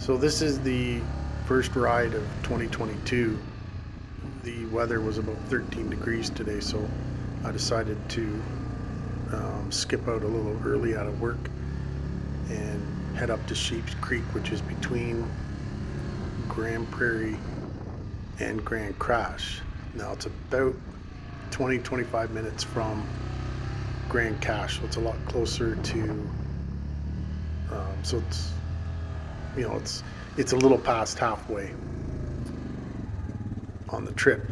So this is the first ride of 2022. The weather was about 13 degrees today, so I decided to skip out a little early out of work and head up to Sheep's Creek, which is between Grand Prairie and Grand Crash. Now it's about 20-25 minutes from Grand Cache, so it's a lot closer to so it's a little past halfway on the trip.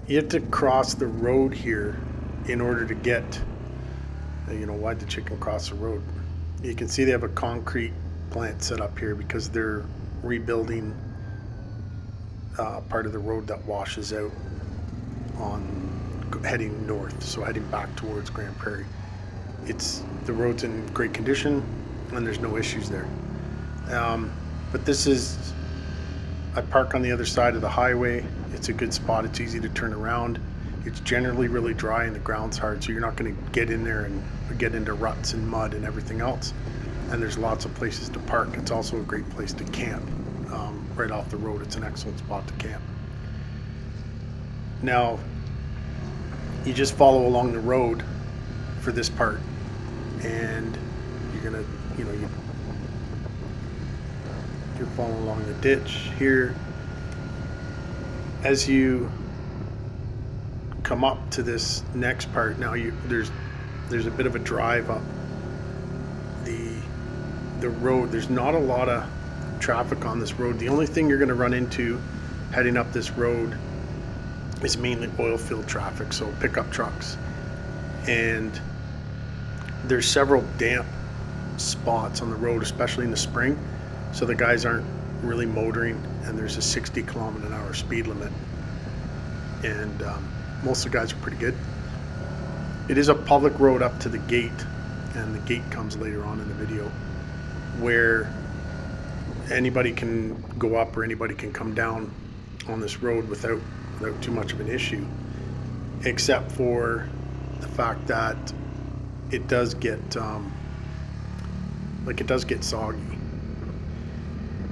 You have to cross the road here in order to get, why'd the chicken cross the road? You can see they have a concrete plant set up here because they're rebuilding part of the road that washes out on heading north, so heading back towards Grand Prairie. The road's in great condition and there's no issues there. But I park on the other side of the highway. It's a good spot. It's easy to turn around. It's generally really dry and the ground's hard, so you're not going to get in there and get into ruts and mud and everything else. And there's lots of places to park. It's also a great place to camp. Right off the road, it's an excellent spot to camp. Now, you just follow along the road for this part, and you're gonna, you're following along the ditch here. As you come up to this next part, now there's a bit of a drive up the road. There's not a lot of traffic on this road. The only thing you're going to run into heading up this road is mainly oil field traffic, so pickup trucks. And there's several damp spots on the road, especially in the spring, so the guys aren't really motoring, and there's a 60 km/h speed limit, and most of the guys are pretty good. It is a public road up to the gate, and the gate comes later on in the video, where anybody can go up or anybody can come down on this road without too much of an issue, except for the fact that it does get soggy.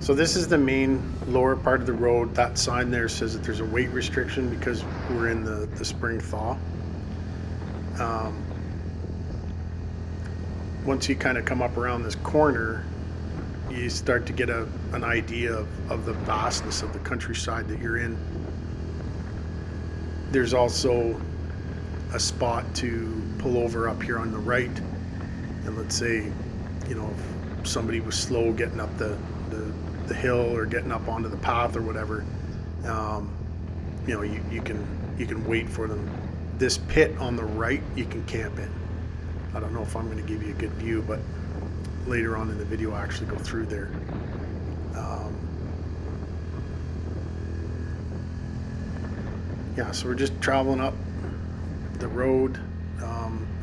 So this is the main lower part of the road. That sign there says that there's a weight restriction because we're in the spring thaw. Once you kind of come up around this corner, you start to get an idea of the vastness of the countryside that you're in. There's also a spot to pull over up here on the right, and let's say, if somebody was slow getting up the hill or getting up onto the path or whatever, you can wait for them. This pit on the right, you can camp in. I don't know if I'm going to give you a good view, but later on in the video I actually go through there. So we're just traveling up the road.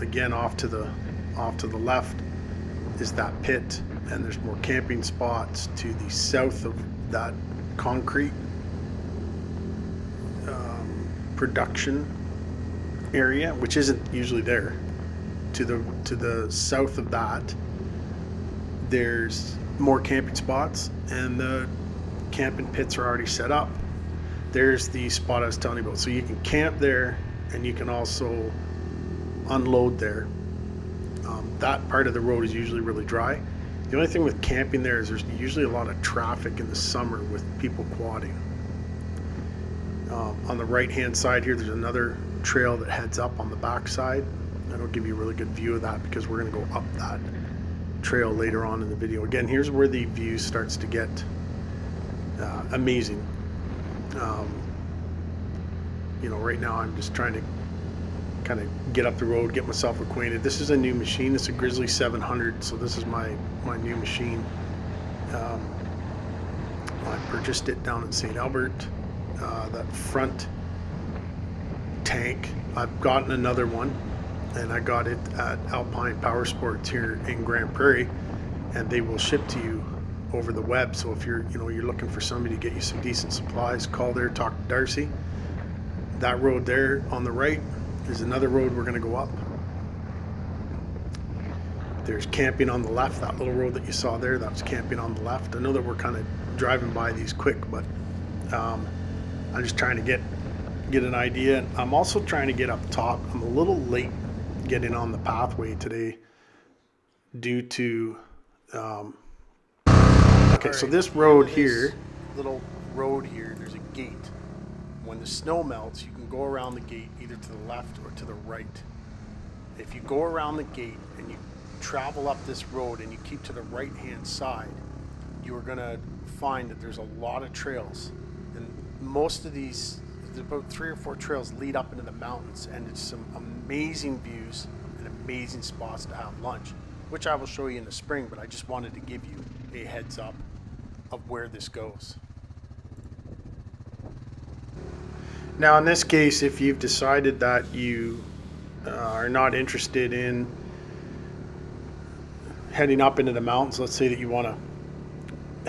Again, off to the left is that pit, and there's more camping spots to the south of that concrete production area, which isn't usually there. To the south of that, there's more camping spots, and the camping pits are already set up. There's the spot I was telling you about. So you can camp there, and you can also unload there. That part of the road is usually really dry. The only thing with camping there is there's usually a lot of traffic in the summer with people quadding. On the right hand side here, there's another trail that heads up on the back side. I don't give you a really good view of that because we're going to go up that trail later on in the video. Again, here's where the view starts to get amazing. Right now I'm just trying to kind of get up the road, get myself acquainted. This is a new machine. It's a Grizzly 700, so this is my new machine. I purchased it down in St. Albert. That front tank, I've gotten another one, and I got it at Alpine Power Sports here in Grand Prairie, and they will ship to you over the web. So if you're looking for somebody to get you some decent supplies, call there, talk to Darcy. That road there on the right is another road we're going to go up. There's camping on the left. That little road that you saw there, that's camping on the left. I know that we're kind of driving by these quick, but I'm just trying to get an idea. I'm also trying to get up top. I'm a little late getting on the pathway today due to okay, so this road here, little road here, there's a gate. When the snow melts, you can go around the gate either to the left or to the right. If you go around the gate and you travel up this road and you keep to the right hand side, you are going to find that there's a lot of trails, and most of these, about 3 or 4 trails lead up into the mountains, and it's some amazing views and amazing spots to have lunch, which I will show you in the spring, but I just wanted to give you a heads up of where this goes. Now in this case, if you've decided that you are not interested in heading up into the mountains, let's say that you want to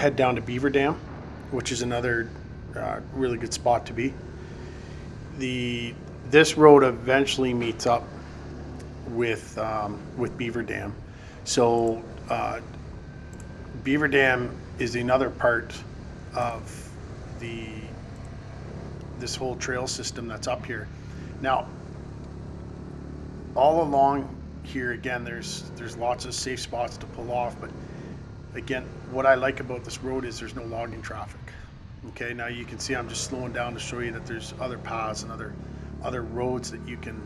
head down to Beaver Dam, which is another really good spot to be. This road eventually meets up with Beaver Dam. So Beaver Dam is another part of this whole trail system that's up here. Now, all along here, again, there's lots of safe spots to pull off, but again, what I like about this road is there's no logging traffic. Okay, now you can see I'm just slowing down to show you that there's other paths and other roads that you can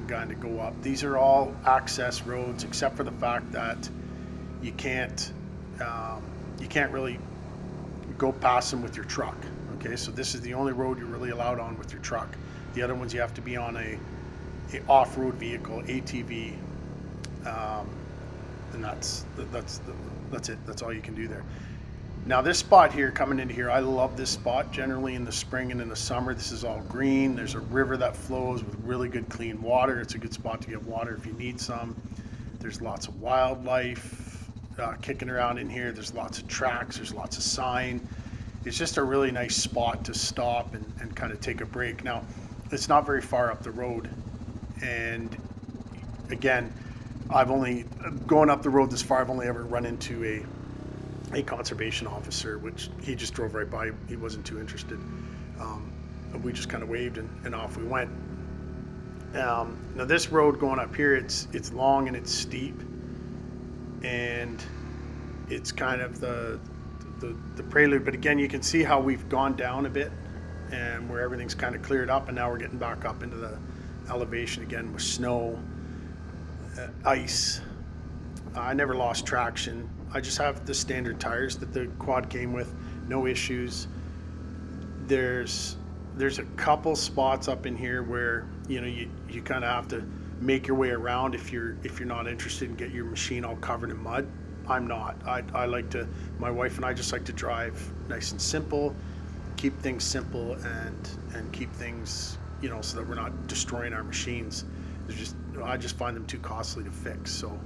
kind of go up. These are all access roads, except for the fact that you can't really go past them with your truck. Okay, so this is the only road you're really allowed on with your truck. The other ones you have to be on a off-road vehicle, ATV, and that's it. That's all you can do there. Now this spot here, coming into here, I love this spot. Generally in the spring and in the summer, this is all green. There's a river that flows with really good clean water. It's a good spot to get water if you need some. There's lots of wildlife kicking around in here. There's lots of tracks. There's lots of sign. It's just a really nice spot to stop and kind of take a break. Now, it's not very far up the road. And again, going up the road this far, I've only ever run into a conservation officer, which he just drove right by. He wasn't too interested. We just kind of waved and off we went. Now this road going up here, it's long and it's steep, and it's kind of the prelude. But again, you can see how we've gone down a bit, and where everything's kind of cleared up, and now we're getting back up into the elevation again with snow, ice. I never lost traction. I just have the standard tires that the quad came with, no issues. There's a couple spots up in here where you kind of have to make your way around if you're not interested in get your machine all covered in mud. I'm not. I like to. My wife and I just like to drive nice and simple, keep things simple, and keep things so that we're not destroying our machines. I just find them too costly to fix. So.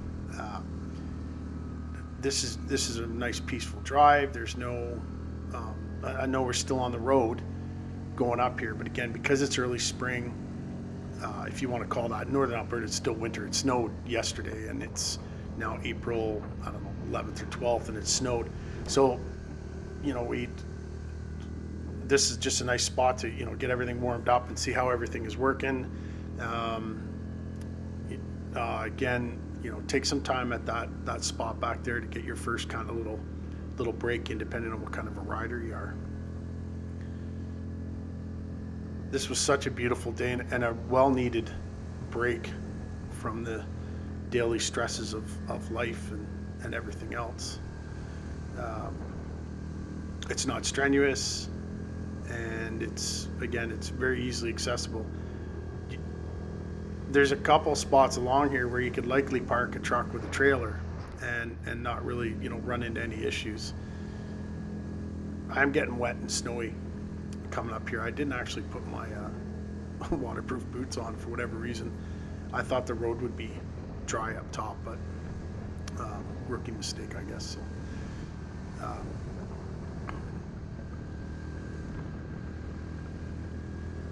This is a nice peaceful drive. There's no, I know we're still on the road going up here, but again, because it's early spring, if you want to call that Northern Alberta, it's still winter. It snowed yesterday, and it's now April, 11th or 12th, and it snowed. So, this is just a nice spot to, get everything warmed up and see how everything is working. Again, take some time at that spot back there to get your first kind of little break in, depending on what kind of a rider you are. This was such a beautiful day and a well-needed break from the daily stresses of life and everything else. It's not strenuous, and it's very easily accessible. There's a couple spots along here where you could likely park a truck with a trailer and not really run into any issues. I'm getting wet and snowy coming up here. I didn't actually put my waterproof boots on for whatever reason. I thought the road would be dry up top, but rookie mistake, I guess. So,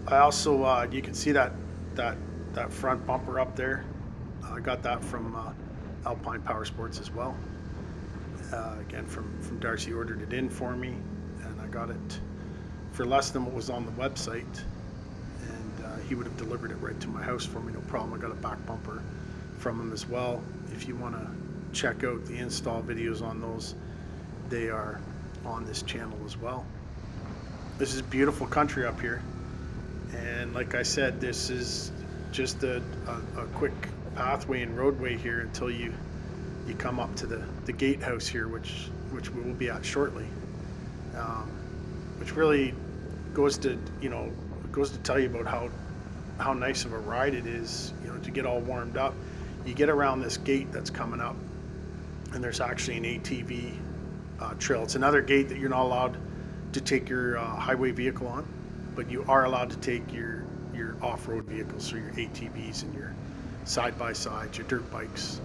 I also you can see that front bumper up there. I got that from Alpine Power Sports as well. Again, from Darcy, ordered it in for me, and I got it for less than what was on the website, and he would have delivered it right to my house for me, no problem. I got a back bumper from him as well. If you want to check out the install videos on those, they are on this channel as well. This is beautiful country up here, and like I said, this is just a quick pathway and roadway here until you come up to the gatehouse here, which we will be at shortly, which really goes to tell you about how nice of a ride it is, to get all warmed up. You get around this gate that's coming up, and there's actually an ATV trail. It's another gate that you're not allowed to take your highway vehicle on, but you are allowed to take your off-road vehicles, so your ATVs and your side-by-sides, your dirt bikes.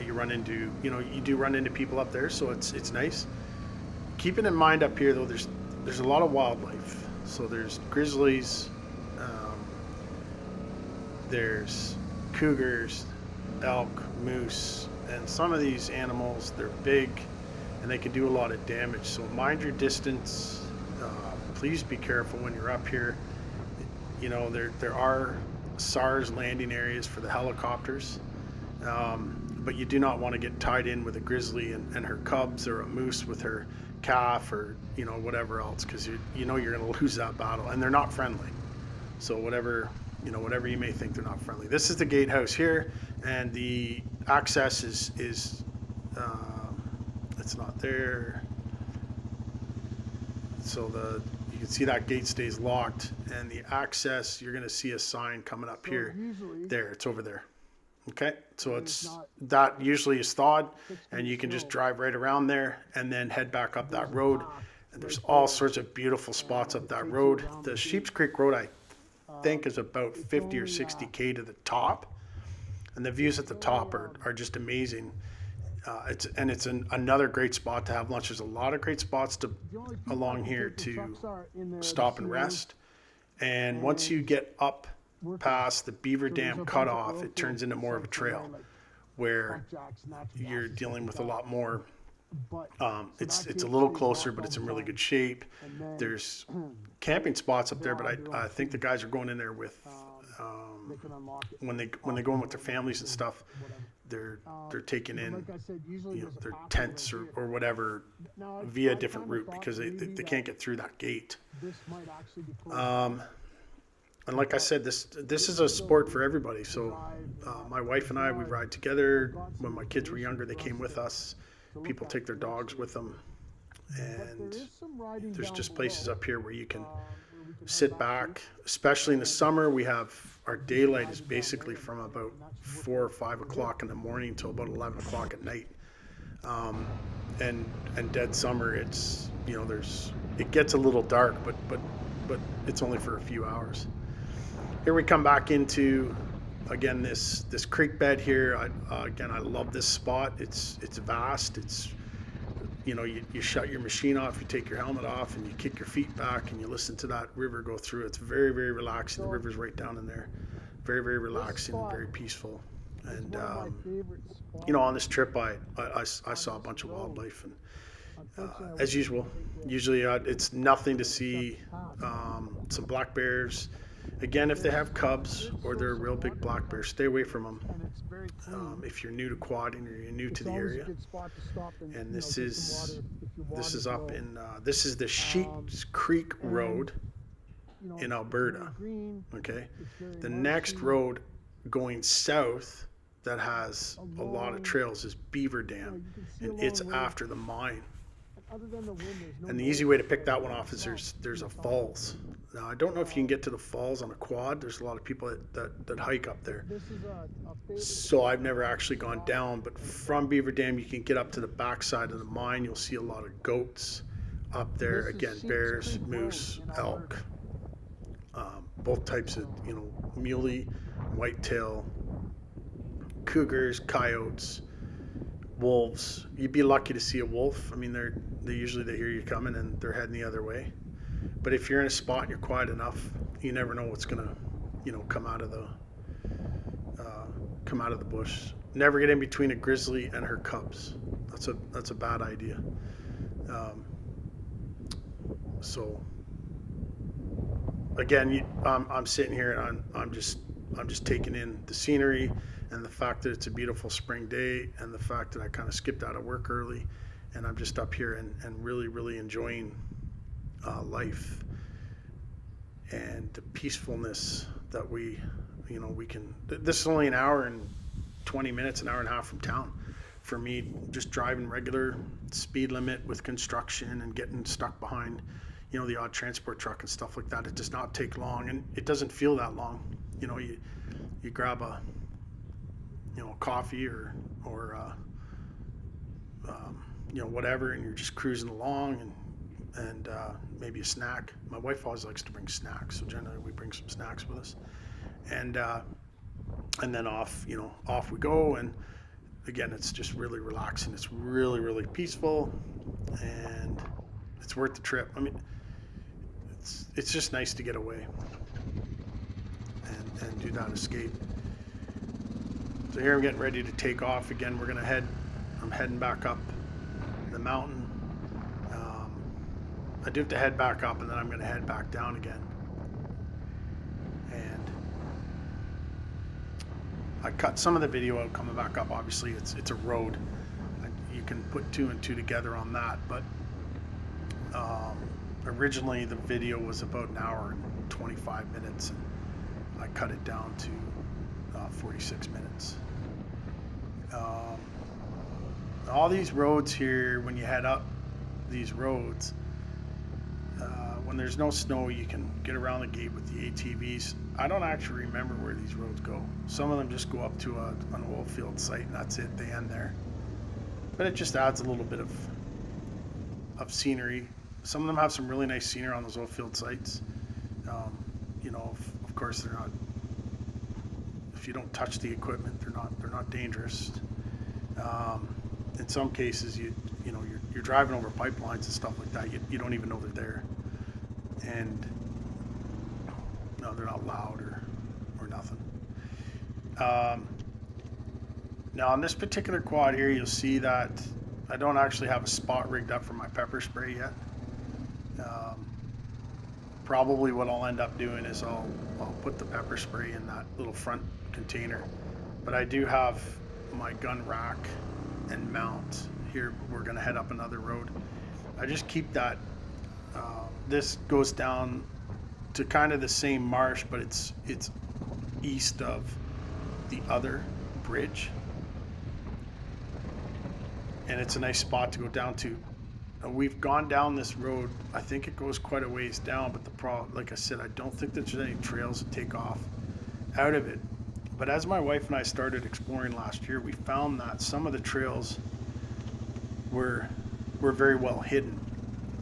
You do run into people up there, so it's nice. Keeping in mind up here though, there's a lot of wildlife. So there's grizzlies, there's cougars, elk, moose, and some of these animals, they're big and they can do a lot of damage. So mind your distance. Please be careful when you're up here. There are SARS landing areas for the helicopters. But you do not want to get tied in with a grizzly and her cubs, or a moose with her calf, or whatever else, because you're going to lose that battle, and they're not friendly. So whatever you may think, they're not friendly. This is the gatehouse here, and the access is it's not there. So you can see that gate stays locked, and the access, you're going to see a sign coming up here. There, it's over there. Okay, so that usually is thawed, and you can just drive right around there and then head back up that road. And there's all sorts of beautiful spots up that road. The Sheeps Creek Road, I think, is about 50 or 60K to the top, and the views at the top are just amazing. It's another great spot to have lunch. There's a lot of great spots along here to stop and rest. And once you get up past the Beaver Dam cutoff, it turns into more of a trail where you're dealing with a lot more. It's a little closer, but it's in really good shape. There's camping spots up there, but I think the guys are going in there with when they go in with their families and stuff. They're taking in their tents or whatever via a different route, because they can't get through that gate. And like I said, this is a sport for everybody. So my wife and I, we ride together. When my kids were younger, they came with us. People take their dogs with them. And there's just places up here where you can sit back. Especially in the summer, our daylight is basically from about 4 or 5 o'clock in the morning till about 11 o'clock at night. And dead summer, it gets a little dark, but it's only for a few hours. Here we come back into, again, this creek bed here. I love this spot. It's vast. It's you shut your machine off, you take your helmet off, and you kick your feet back, and you listen to that river go through. It's very, very relaxing. The river's right down in there. Very, very relaxing and very peaceful. And on this trip, I saw a bunch of wildlife, and as usual, usually it's nothing to see. Some black bears. Again, if they have cubs or they're a real big black bear, stay away from them. If you're new to quadding or you're new to the area. And this is up in this is the Sheeps Creek Road in Alberta. Okay, the next road going south that has a lot of trails is Beaver Dam, and it's after the mine. And the easy way to pick that one off is there's a falls. Now, I don't know if you can get to the falls on a quad. There's a lot of people that hike up there. So I've never actually gone down, but from Beaver Dam, you can get up to the backside of the mine. You'll see a lot of goats up there. Again, bears, moose, elk, both types of, muley, whitetail, cougars, coyotes, wolves. You'd be lucky to see a wolf. I mean, they usually hear you coming and they're heading the other way. But if you're in a spot and you're quiet enough, you never know what's gonna, come out of the bush. never get in between a grizzly and her cubs. That's a bad idea. Um, so again, I'm sitting here and I'm just taking in the scenery and the fact that it's a beautiful spring day and the fact that I kind of skipped out of work early and I'm just up here and really enjoying life and the peacefulness that we can. This is only an hour and 20 minutes, an hour and a half from town. For me, just driving regular speed limit with construction and getting stuck behind, the odd transport truck and stuff like that, it does not take long, and it doesn't feel that long. You grab a coffee or whatever, and you're just cruising along and maybe a snack. My wife always likes to bring snacks, so generally we bring some snacks with us, and then off we go. And again, it's just really relaxing. It's really peaceful, and it's worth the trip. I mean, it's just nice to get away and do that escape. So here I'm getting ready to take off again. I'm heading back up the mountain. I do have to head back up, and then I'm going to head back down again. And I cut some of the video out coming back up. Obviously, it's a road. You can put two and two together on that. But originally, the video was about an hour and 25 minutes, and I cut it down to 46 minutes. All these roads here, when you head up these roads, when there's no snow, you can get around the gate with the ATVs. I don't actually remember where these roads go. Some of them just go up to an oil field site, and that's it. They end there. But it just adds a little bit of scenery. Some of them have some really nice scenery on those oil field sites. Of course, they're not. If you don't touch the equipment, they're not dangerous. In some cases, you're driving over pipelines and stuff like that. You don't even know they're there, and no, they're not loud or nothing. Now on this particular quad here, you'll see that I don't actually have a spot rigged up for my pepper spray yet. Probably what I'll end up doing is I'll put the pepper spray in that little front container, but I do have my gun rack and mount here. We're going to head up another road. I just keep that. This goes down to kind of the same marsh, but it's east of the other bridge, and it's a nice spot to go down to. We've gone down this road. I think it goes quite a ways down, but the problem, like I said, I don't think that there's any trails to take off out of it. But as my wife and I started exploring last year, we found that some of the trails were very well hidden.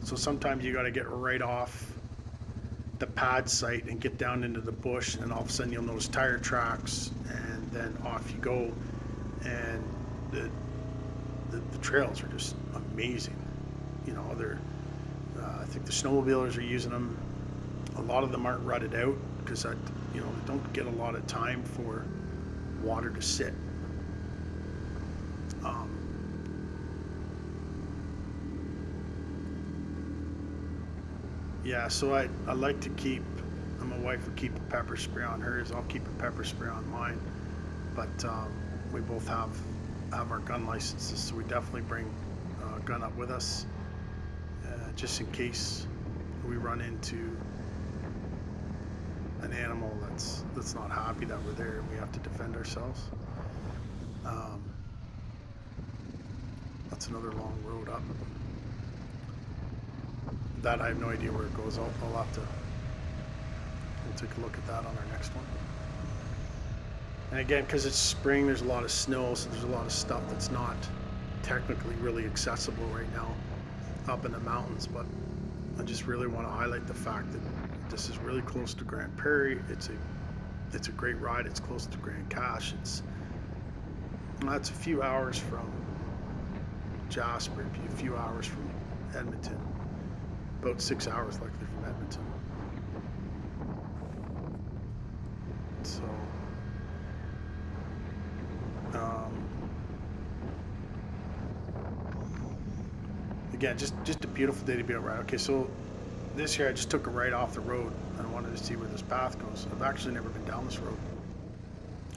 So sometimes you got to get right off the pad site and get down into the bush, and all of a sudden you'll notice tire tracks, and then off you go. And the trails are just amazing. I think the snowmobilers are using them. A lot of them aren't rutted out because they don't get a lot of time for water to sit. So I like to keep, and my wife would keep a pepper spray on hers. I'll keep a pepper spray on mine. But we both have our gun licenses, so we definitely bring a gun up with us, just in case we run into an animal that's not happy that we're there and we have to defend ourselves. That's another long road up. That I have no idea where it goes. We'll take a look at that on our next one. And again, because it's spring, there's a lot of snow, so there's a lot of stuff that's not technically really accessible right now up in the mountains. But I just really want to highlight the fact that this is really close to Grand Prairie. It's a great ride. It's close to Grand Cache. It's a few hours from Jasper, a few hours from Edmonton. About 6 hours likely from Edmonton. So again, just a beautiful day to be out riding. Okay, so this year I just took a right off the road and I wanted to see where this path goes. I've actually never been down this road.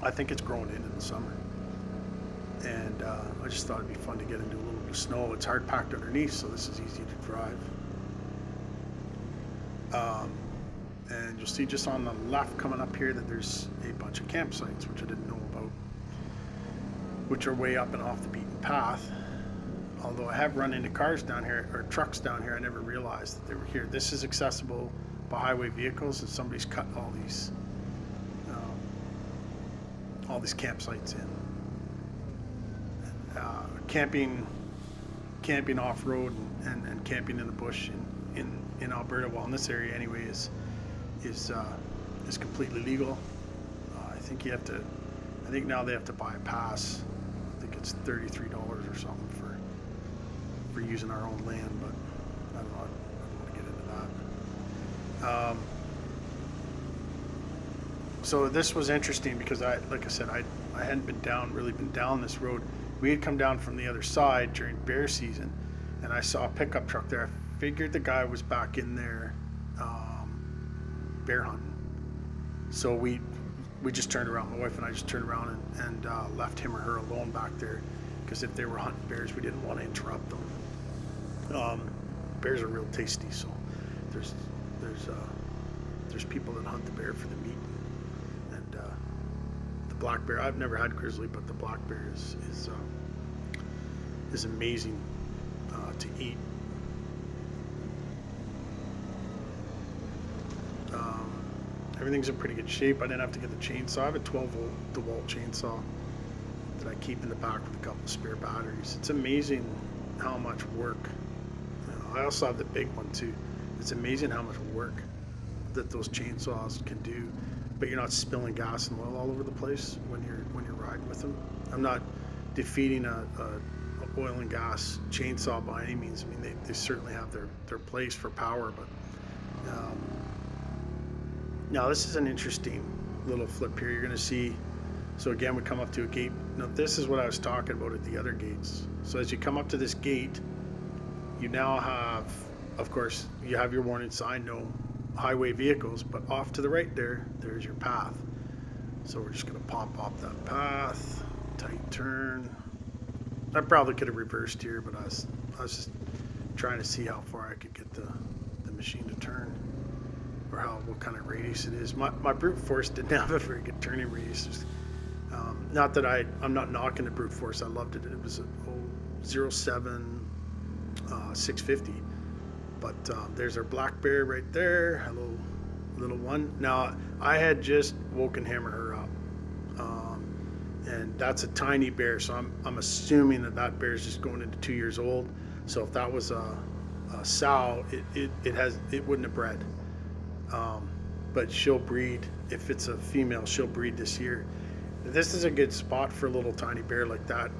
I think it's growing in the summer, and I just thought it'd be fun to get into a little bit of snow. It's hard packed underneath, so this is easy to drive. And you'll see just on the left coming up here that there's a bunch of campsites, which I didn't know about, which are way up and off the beaten path. Although I have run into cars down here, or trucks down here, I never realized that they were here. This is accessible by highway vehicles, and somebody's cut all these campsites in. Camping off-road and camping in the bush in Alberta, well, in this area anyway, is completely legal. I think now they have to buy a pass. I think it's $33 or something for using our own land, but I don't want to get into that. So this was interesting because like I said, I hadn't really been down this road. We had come down from the other side during bear season, and I saw a pickup truck there. I figured the guy was back in there bear hunting. So we just turned around. My wife and I just turned around and left him or her alone back there, because if they were hunting bears, we didn't want to interrupt them. Bears are real tasty, so there's people that hunt the bear for the meat, and the black bear. I've never had grizzly, but the black bear is amazing to eat. Everything's in pretty good shape. I didn't have to get the chainsaw. I have a 12-volt DeWalt chainsaw that I keep in the back with a couple of spare batteries. It's amazing how much work. I also have the big one too. It's amazing how much work that those chainsaws can do, but you're not spilling gas and oil all over the place when you're riding with them. I'm not defeating a oil and gas chainsaw by any means. I mean, they certainly have their place for power, but now this is an interesting little flip here. You're going to see. So again, we come up to a gate. Now this is what I was talking about at the other gates. So as you come up to this gate, you now have, of course, you have your warning sign, no highway vehicles, but off to the right there's your path. So we're just going to pop off that path, tight turn. I probably could have reversed here, but I was just trying to see how far I could get the machine to turn, or what kind of radius it is. My brute force didn't have a very good turning radius. Not that I'm not knocking the brute force. I loved it. It was a 07 650. But there's our black bear right there, a little one. Now I had just woken him or her up, and that's a tiny bear. So I'm assuming that bear is just going into 2 years old. So if that was a sow, it wouldn't have bred. But she'll breed. If it's a female, she'll breed this year. This is a good spot for a little tiny bear like that,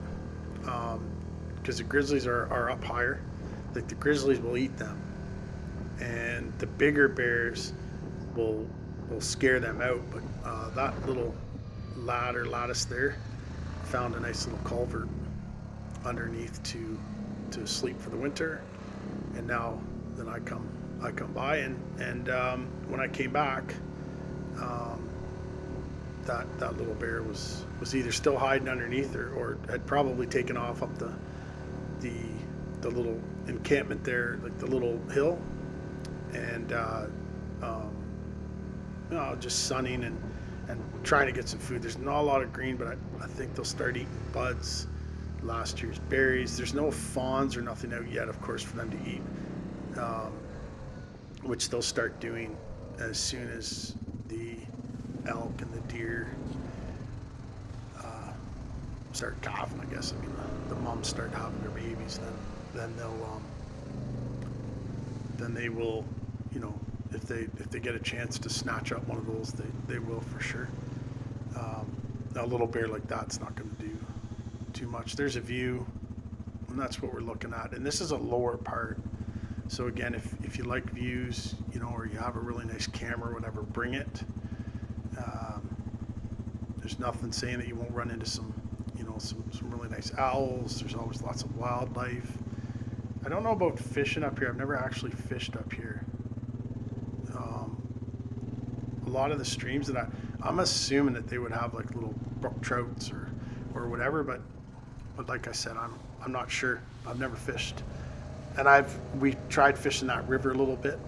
because the grizzlies are up higher. Like the grizzlies will eat them, and the bigger bears will scare them out. But that little lad or lattice there found a nice little culvert underneath to sleep for the winter, and now then I come by, and when I came back, that little bear was either still hiding underneath or had probably taken off up the little encampment there, like the little hill, and just sunning and trying to get some food. There's not a lot of green, but I think they'll start eating buds, last year's berries. There's no fawns or nothing out yet, of course, for them to eat, which they'll start doing as soon as the elk and the deer start calving, I guess. I mean, the moms start having their babies, then they will, if they get a chance to snatch up one of those, they will for sure. A little bear like that's not going to do too much. There's a view, and that's what we're looking at. And this is a lower part. So again, if you like views, or you have a really nice camera or whatever, bring it. There's nothing saying that you won't run into some really nice owls. There's always lots of wildlife. I don't know about fishing up here. I've never actually fished up here. A lot of the streams that I'm assuming that they would have like little brook trouts or whatever, but like I said, I'm not sure. I've never fished, and we tried fishing that river a little bit,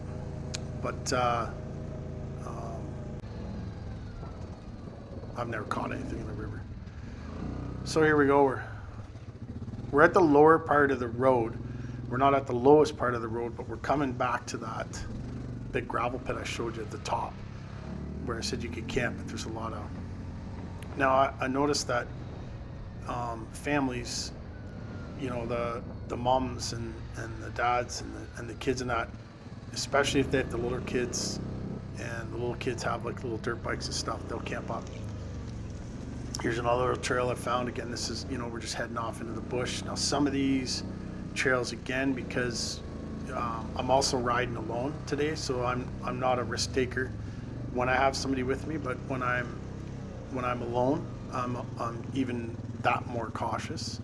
but I've never caught anything in the river. So here we go. We're at the lower part of the road. We're not at the lowest part of the road, but we're coming back to that big gravel pit I showed you at the top, where I said you could camp, but there's a lot of... Now, I noticed that families, you know, the moms and the dads and the kids and that, especially if they have the little kids, and the little kids have like little dirt bikes and stuff, they'll camp up. Here's another little trail I found. Again, this is, you know, we're just heading off into the bush. Now, some of these trails, again, because I'm also riding alone today, so I'm not a risk taker when I have somebody with me, but when I'm alone, I'm even that more cautious.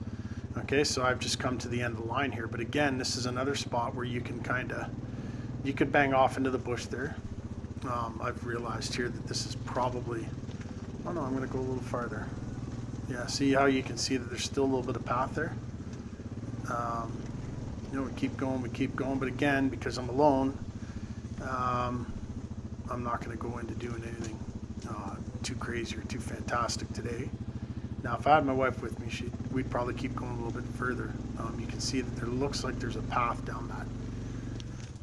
Okay, so I've just come to the end of the line here, but again, this is another spot where you can you could bang off into the bush there. I've realized here that this is probably, oh no, I'm going to go a little farther. Yeah, see how you can see that there's still a little bit of path there. You know, we keep going, but again, because I'm alone, I'm not going to go into doing anything too crazy or too fantastic today. Now, if I had my wife with me, we'd probably keep going a little bit further. You can see that there looks like there's a path down that,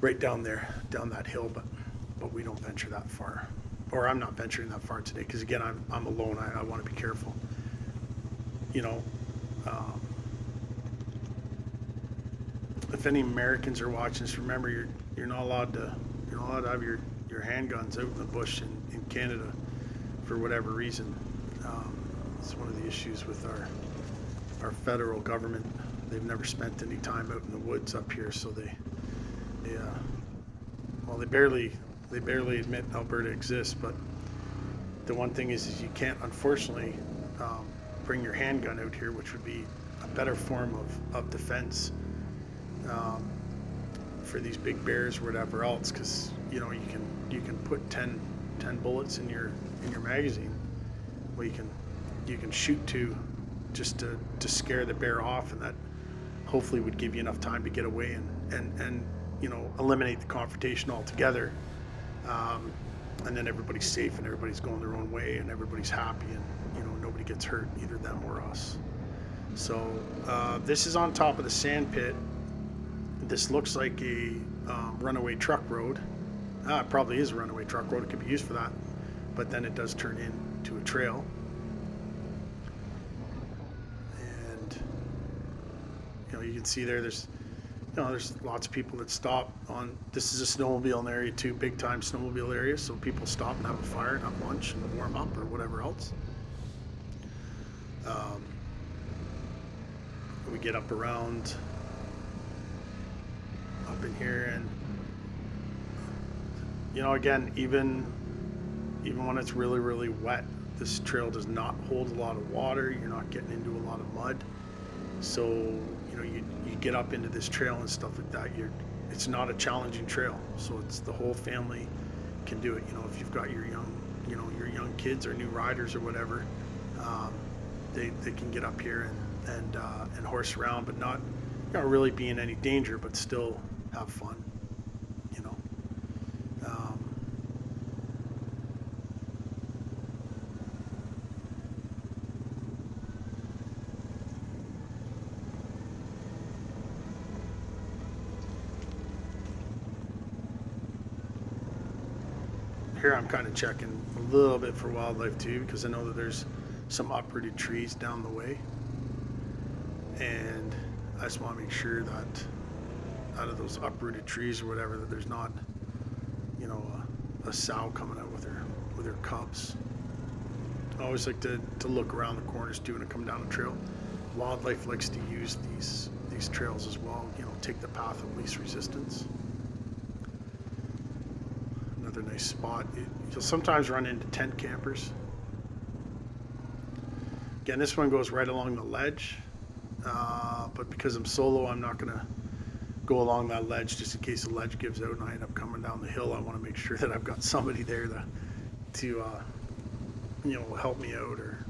right down there, down that hill, but we don't venture that far. Or I'm not venturing that far today, because again, I'm alone. I want to be careful. You know, if any Americans are watching this, remember you're not allowed to have your handguns out in the bush in Canada for whatever reason. It's one of the issues with our federal government. They've never spent any time out in the woods up here, so they barely admit Alberta exists. But the one thing is you can't, unfortunately, bring your handgun out here, which would be a better form of defense for these big bears or whatever else, because you know you can put 10 bullets in your magazine. Well, you can shoot two just to scare the bear off, and that hopefully would give you enough time to get away and you know, eliminate the confrontation altogether, and then everybody's safe and everybody's going their own way and everybody's happy, and you know, nobody gets hurt, either them or us. So this is on top of the sand pit. This looks like a runaway truck road. It probably is a runaway truck road. It could be used for that, but then it does turn into a trail. And you know, you can see there's lots of people that stop on. This is a snowmobile area too, big time snowmobile area. So people stop and have a fire and have lunch and warm up or whatever else. We get up around up in here, and you know, again, even when it's really, really wet, this trail does not hold a lot of water. You're not getting into a lot of mud. So, you know, you get up into this trail and stuff like that. It's not a challenging trail. So it's the whole family can do it. You know, if you've got your young kids or new riders or whatever, they can get up here and horse around, but not really be in any danger, but still have fun. You know. Here I'm kind of checking a little bit for wildlife too, because I know that there's some uprooted trees down the way, and I just want to make sure that out of those uprooted trees or whatever, that there's not, you know, a sow coming out with her cubs. I always like to look around the corners too when I come down a trail. Wildlife likes to use these trails as well, you know, take the path of least resistance. Another nice spot. You'll sometimes run into tent campers. Again, this one goes right along the ledge, but because I'm solo, I'm not gonna go along that ledge just in case the ledge gives out and I end up coming down the hill. I want to make sure that I've got somebody there to help me out or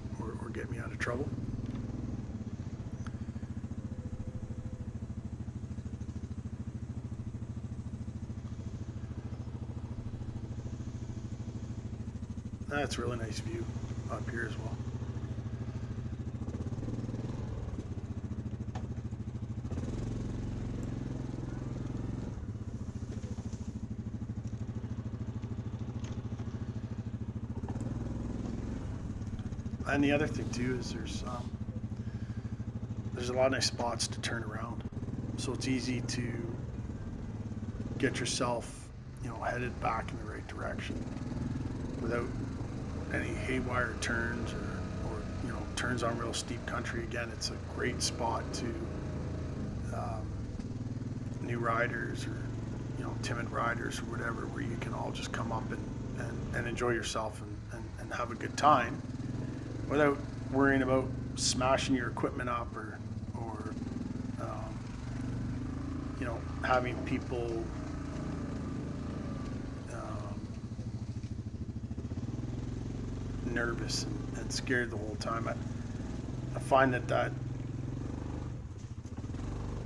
get me out of trouble. That's a really nice view up here as well. And the other thing too is there's a lot of nice spots to turn around, so it's easy to get yourself headed back in the right direction without any haywire turns or turns on real steep country. Again, it's a great spot to new riders or timid riders or whatever, where you can all just come up and enjoy yourself and have a good time without worrying about smashing your equipment up or having people nervous and scared the whole time. I find that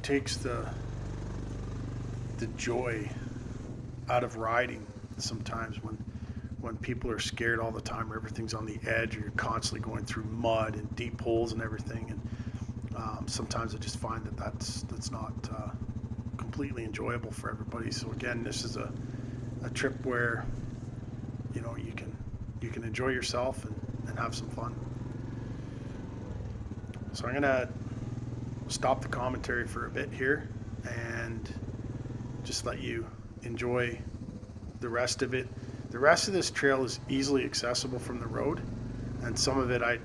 takes the joy out of riding sometimes when people are scared all the time, or everything's on the edge, or you're constantly going through mud and deep holes and everything. And sometimes I just find that's not completely enjoyable for everybody. So again, this is a trip where you can enjoy yourself and have some fun. So I'm gonna stop the commentary for a bit here and just let you enjoy the rest of it. The rest of this trail is easily accessible from the road, and some of it I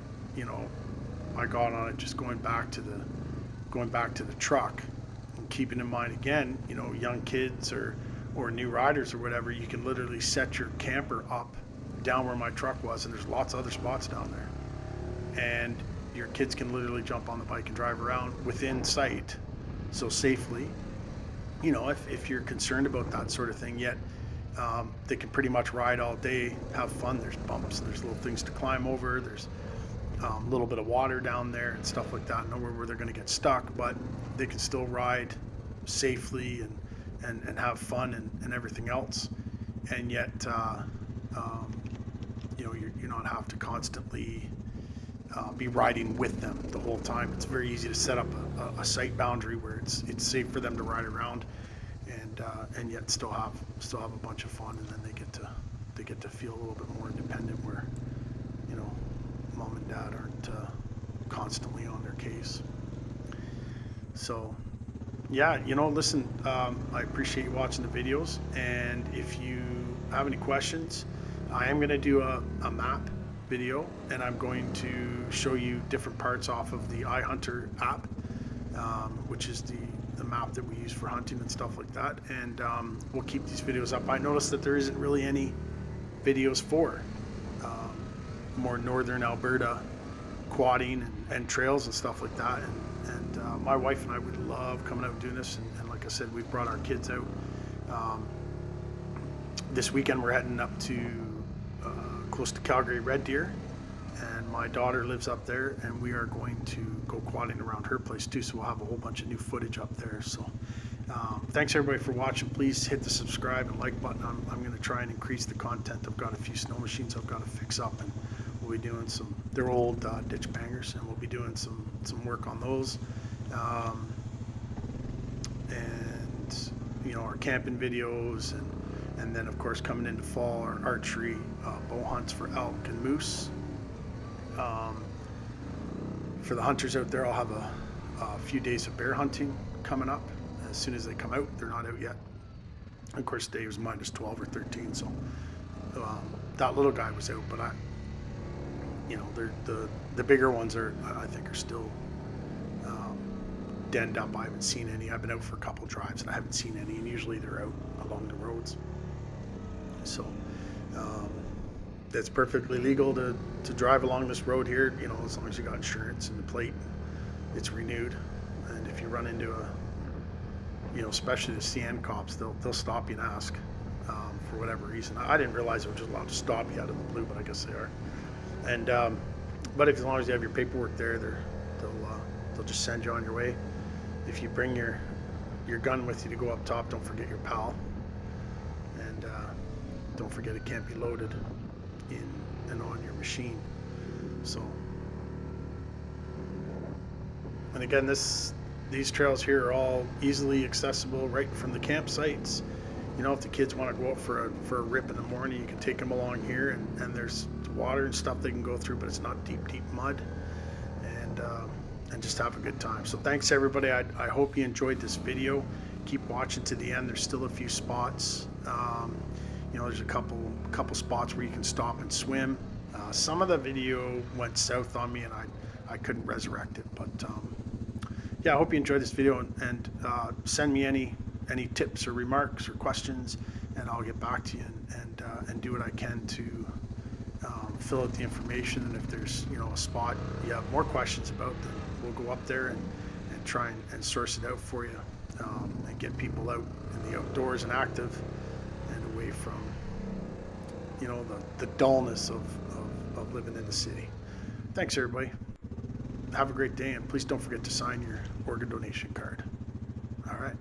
got on it just going back to the truck. And keeping in mind again, young kids or new riders or whatever, you can literally set your camper up down where my truck was, and there's lots of other spots down there, and your kids can literally jump on the bike and drive around within sight, so safely. If you're concerned about that sort of thing, yet they can pretty much ride all day, have fun. There's bumps and there's little things to climb over. There's a little bit of water down there and stuff like that. Nowhere where they're going to get stuck, but they can still ride safely and have fun and everything else. And yet, you're not have to constantly be riding with them the whole time. It's very easy to set up a sight boundary where it's safe for them to ride around, and yet still have a bunch of fun, and then they get to feel a little bit more independent, where mom and dad aren't constantly on their case. So yeah, listen, I appreciate you watching the videos, and if you have any questions, I am going to do a map video, and I'm going to show you different parts off of the iHunter app, which is the map that we use for hunting and stuff like that. And we'll keep these videos up. I noticed that there isn't really any videos for more northern Alberta quadding and trails and stuff like that. And my wife and I would love coming out and doing this. And like I said, we've brought our kids out. This weekend we're heading up to close to Calgary Red Deer, and my daughter lives up there, and we are going to go quadding around her place too, so we'll have a whole bunch of new footage up there. So thanks everybody for watching. Please hit the subscribe and like button. I'm going to try and increase the content. I've got a few snow machines I've got to fix up, and we'll be doing they're old ditch bangers, and we'll be doing some work on those, and our camping videos, and then of course coming into fall, our archery bow hunts for elk and moose. For the hunters out there, I'll have a few days of bear hunting coming up as soon as they come out. They're not out yet. Of course, today was minus 12 or 13, so that little guy was out, but the bigger ones I think are still denned up. I haven't seen any. I've been out for a couple drives and I haven't seen any, and usually they're out along the roads. So it's perfectly legal to drive along this road here, as long as you got insurance and the plate, it's renewed. And if you run into you know, especially the CN cops, they'll stop you and ask for whatever reason. I didn't realize they were just allowed to stop you out of the blue, but I guess they are. And but if, as long as you have your paperwork there, they'll just send you on your way. If you bring your gun with you to go up top, don't forget your PAL, and don't forget it can't be loaded in and on your machine. So, and again, these trails here are all easily accessible right from the campsites. You know, if the kids want to go out for a rip in the morning, you can take them along here, and there's water and stuff they can go through, but it's not deep mud, and just have a good time. So thanks everybody. I hope you enjoyed this video. Keep watching to the end. There's still a few spots. You know, there's a couple spots where you can stop and swim. Some of the video went south on me, and I couldn't resurrect it, but yeah, I hope you enjoyed this video, and send me any tips or remarks or questions, and I'll get back to you and do what I can to fill out the information. And if there's, you know, a spot you have more questions about, then we'll go up there and try and source it out for you, and get people out in the outdoors and active and away from, you know, the dullness of living in the city. Thanks everybody. Have a great day, and please don't forget to sign your organ donation card. All right.